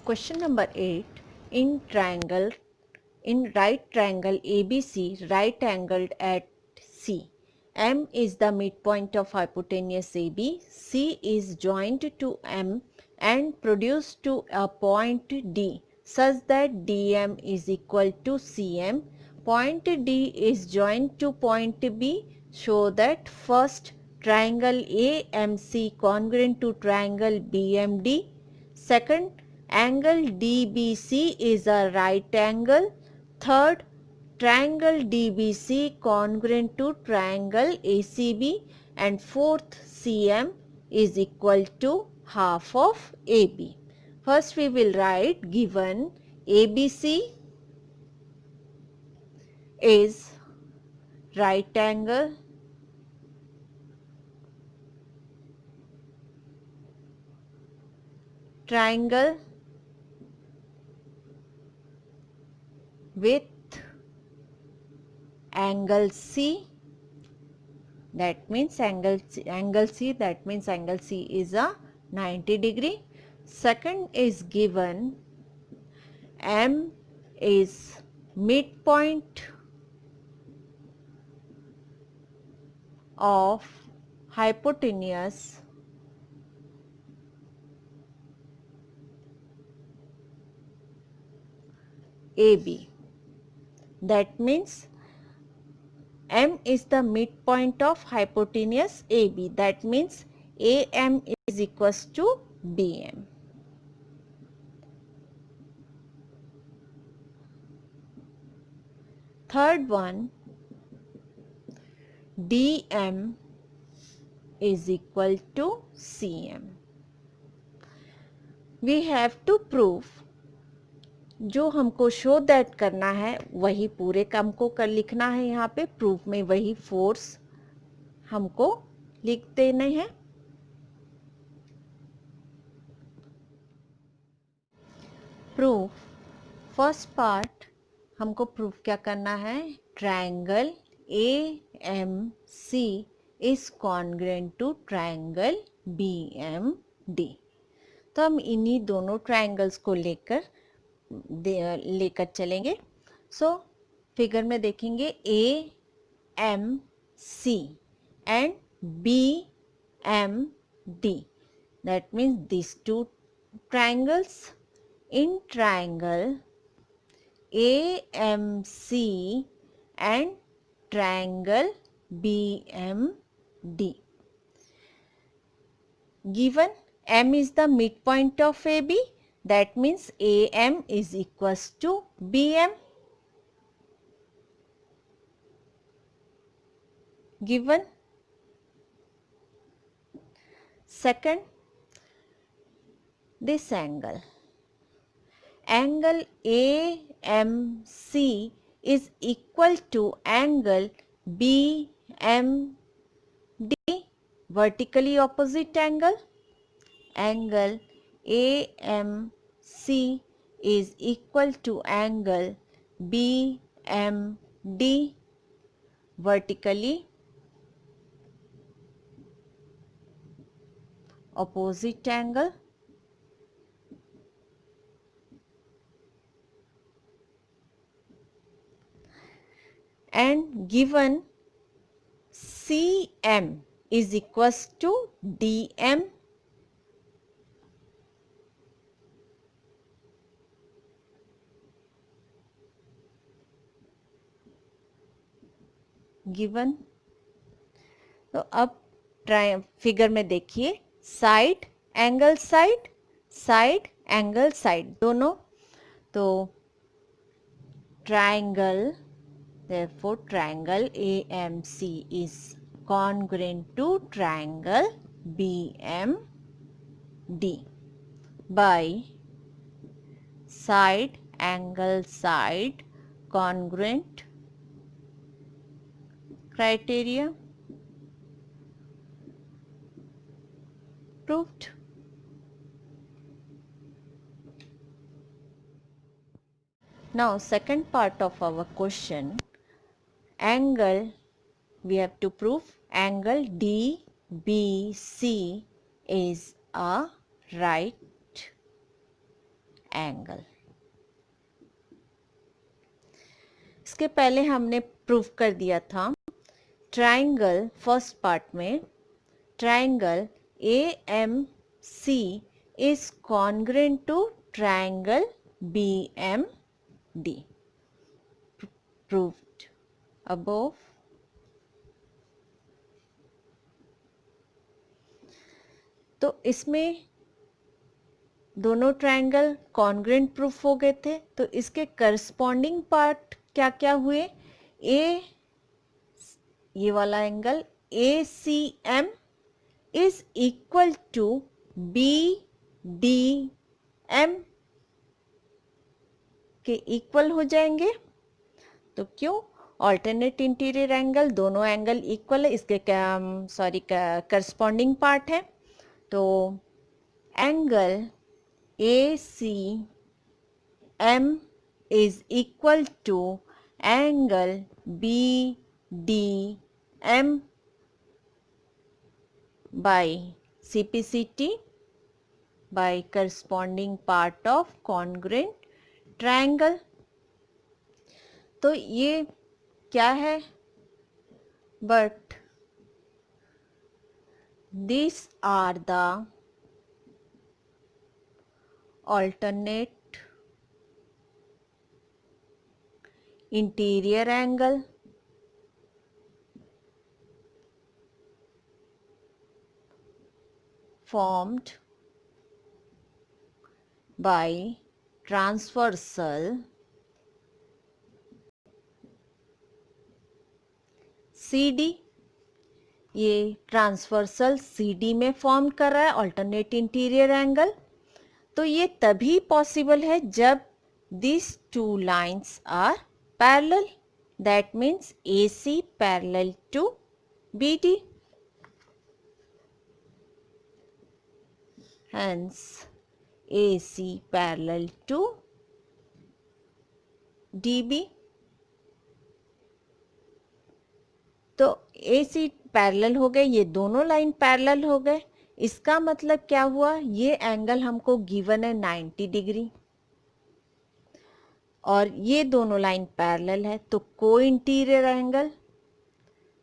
Question number 8. In right triangle ABC, right angled at C. M is the midpoint of hypotenuse AB. C is joined to M and produced to a point D such that DM is equal to CM. Point D is joined to point B. Show that first, triangle AMC congruent to triangle BMD. Second, angle DBC is a right angle. Third, triangle DBC congruent to triangle ACB. And fourth, CM is equal to half of AB. First we will write given ABC is right angle triangle with angle C, that means angle C, that means angle C is a 90 degree. Second is given M is midpoint of hypotenuse AB, that means M is the midpoint of hypotenuse AB, that means AM is equals to BM. Third one, DM is equal to CM. We have to prove, जो हमको show that करना है वही पूरे काम को कर लिखना है, यहाँ पे प्रूफ में वही फोर्स हमको लिख देने हैं. प्रूफ फर्स्ट पार्ट हमको प्रूफ क्या करना है, triangle AMC is congruent to triangle BMD. तो हम इन्हीं दोनों ट्रायंगल्स को लेकर चलेंगे. सो फिगर में देखेंगे AMC and BMD, that means these two triangles. In triangle AMC and triangle BMD, given M is the midpoint of AB, that means AM is equals to BM. Given second, this angle AMC is equal to angle BMD, vertically opposite angle. Angle AMC is equal to angle BMD, vertically opposite angle. And given CM is equals to DM, given. तो अब figure में देखिए, side angle side दोनों. तो triangle, therefore triangle AMC is congruent to triangle BMD by side angle side congruent criteria. Proved. Now second part of our question, angle, we have to prove angle DBC is a right angle. इसके पहले हमने prove कर दिया था triangle, first part में triangle AMC is congruent to triangle BMD, proved above. तो इसमें दोनों ट्राइंगल कॉन्ग्रुएंट प्रूफ हो गए थे, तो इसके करस्पॉन्डिंग पार्ट क्या क्या हुए? ये वाला angle ACM is equal to BDM के इक्वल हो जाएंगे। तो क्यों? ऑल्टरनेट इंटीरियर एंगल, दोनों एंगल इक्वल है, इसके करस्पॉन्डिंग पार्ट है। तो angle ACM is equal to angle BDM by CPCT by corresponding part of congruent triangle. तो ये क्या है? But these are the alternate interior angle formed by transversal CD। ये ट्रांसवर्सल CD में फॉर्म कर रहा है अल्टरनेट इंटीरियर एंगल। तो ये तभी पॉसिबल है जब these two lines are parallel, that means AC parallel to BD, hence AC parallel to DB। तो AC पैरेलल हो गए, ये दोनों लाइन पैरेलल हो गए। इसका मतलब क्या हुआ? ये एंगल हमको गिवन है 90 डिग्री और ये दोनों लाइन पैरेलल है, तो को इंटीरियर एंगल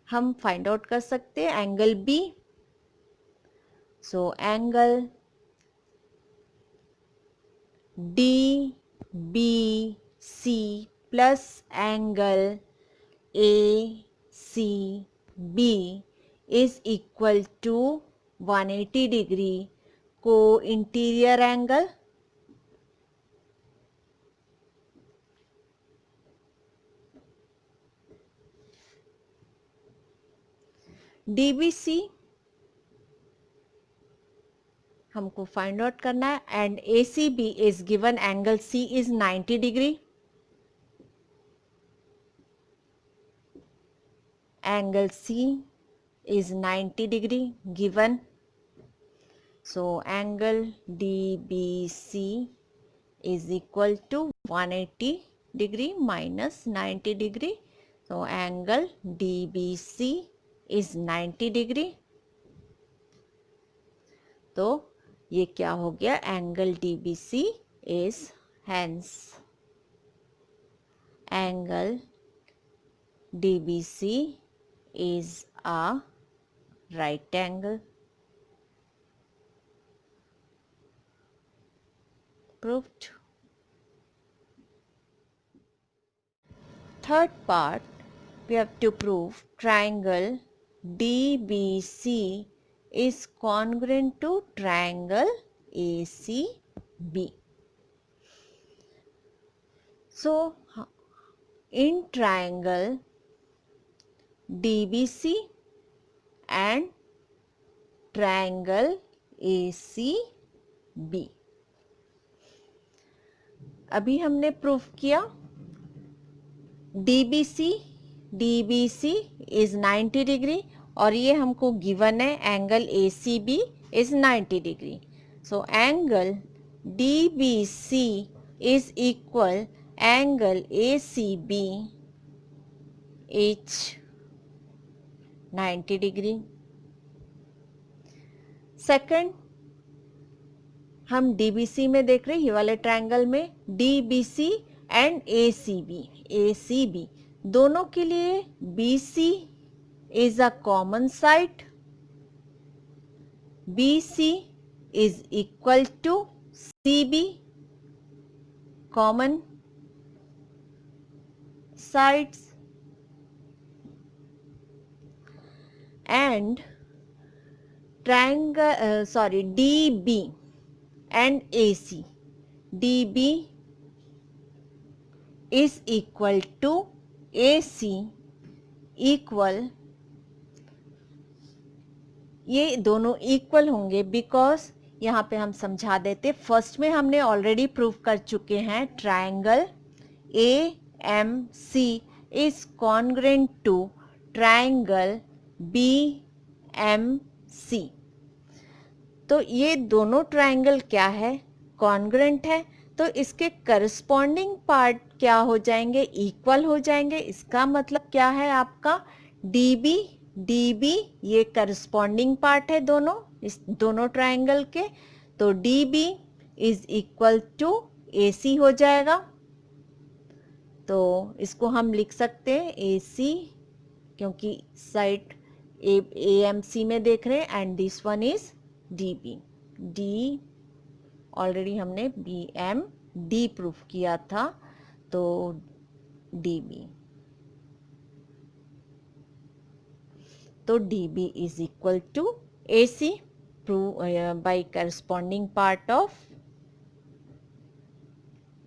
हम फाइंड आउट कर सकते हैं, angle B। So angle DBC plus angle ACB is equal to 180 degree को इंटीरियर एंगल। DBC हमको फाइंड आउट करना है and ACB is given, angle C is 90 degree, angle C is 90 degree given. So angle DBC is equal to 180 degree minus 90 degree. So angle DBC is 90 degree. तो ये क्या हो गया? Angle DBC is hence angle DBC is a right angle. Proved. Third part, we have to prove triangle DBC is congruent to triangle ACB. So in triangle DBC and triangle ACB, अभी हमने proof किया DBC is 90 degree और ये हमको given है angle ACB is 90 degree. So angle DBC is equal angle ACB is 90 degree. Second, हम DBC में देख रहे हैं, ये वाले ट्रायंगल में DBC एंड ACB दोनों के लिए BC is a common side. BC is equal to CB, common sides, and DB and AC. DB is equal to AC equal, ये दोनों इक्वल होंगे बिकॉज यहाँ पे हम समझा देते, फर्स्ट में हमने ऑलरेडी प्रूव कर चुके हैं triangle AMC is congruent to triangle BMC। तो ये दोनों ट्रायंगल क्या है, कॉन्ग्रेंट है, तो इसके करस्पॉन्डिंग पार्ट क्या हो जाएंगे, इक्वल हो जाएंगे। इसका मतलब क्या है आपका DB ये करस्पॉन्डिंग पार्ट है दोनों, इस दोनों ट्रायंगल के, तो DB is equal to AC हो जाएगा। तो इसको हम लिख सकते हैं AC, क्योंकि साइड AMC में देख रहे हैं, and this one is DB। D already हमने BMD प्रूफ किया था, तो DB, तो DB is equal to AC by corresponding part of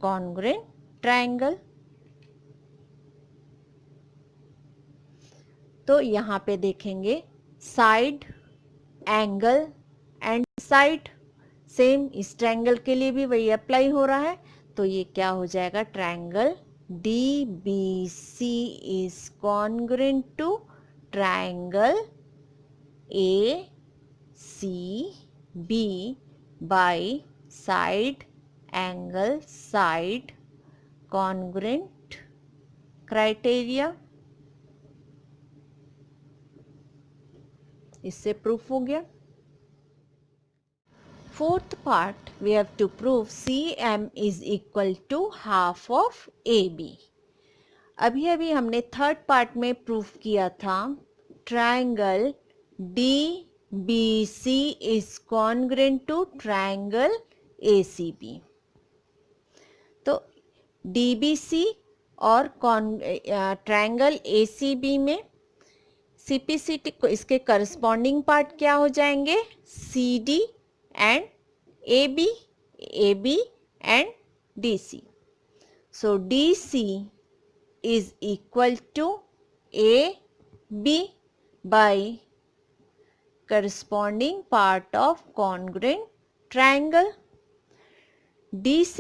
congruent triangle। तो यहाँ पे देखेंगे side, angle and side, same इस ट्रायंगल के लिए भी वही अप्लाई हो रहा है। तो ये क्या हो जाएगा, triangle DBC is congruent to triangle ACB by side, angle, side, congruent criteria। इससे प्रूफ हो गया। Fourth part, we have to prove CM is equal to half of AB। अभी अभी हमने थर्ड पार्ट में प्रूफ किया था triangle DBC is congruent to triangle ACB। तो DBC और ट्रायंगल ACB में CPCT को इसके करस्पॉन्डिंग पार्ट क्या हो जाएंगे, CD and AB and DC। So DC is equal to AB by corresponding part of congruent triangle। DC,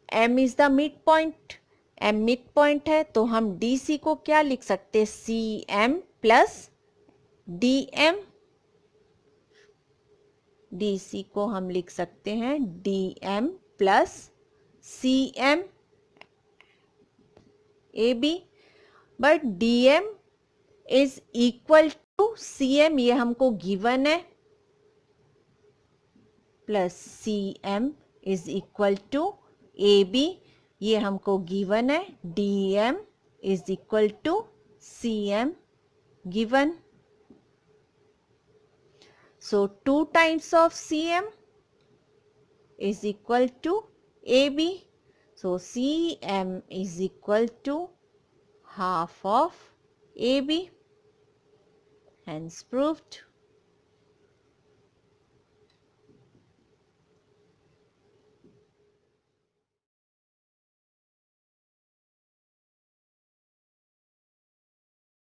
M is the midpoint, M midpoint है, तो हम DC को क्या लिख सकते हैं, CM प्लस DM। DC को हम लिख सकते हैं DM plus CM AB, but DM is equal to CM, ये हमको गिवन है, plus CM is equal to AB, ये हमको गिवन है, DM is equal to CM given. So 2 times of CM is equal to AB. So CM is equal to half of AB. Hence proved.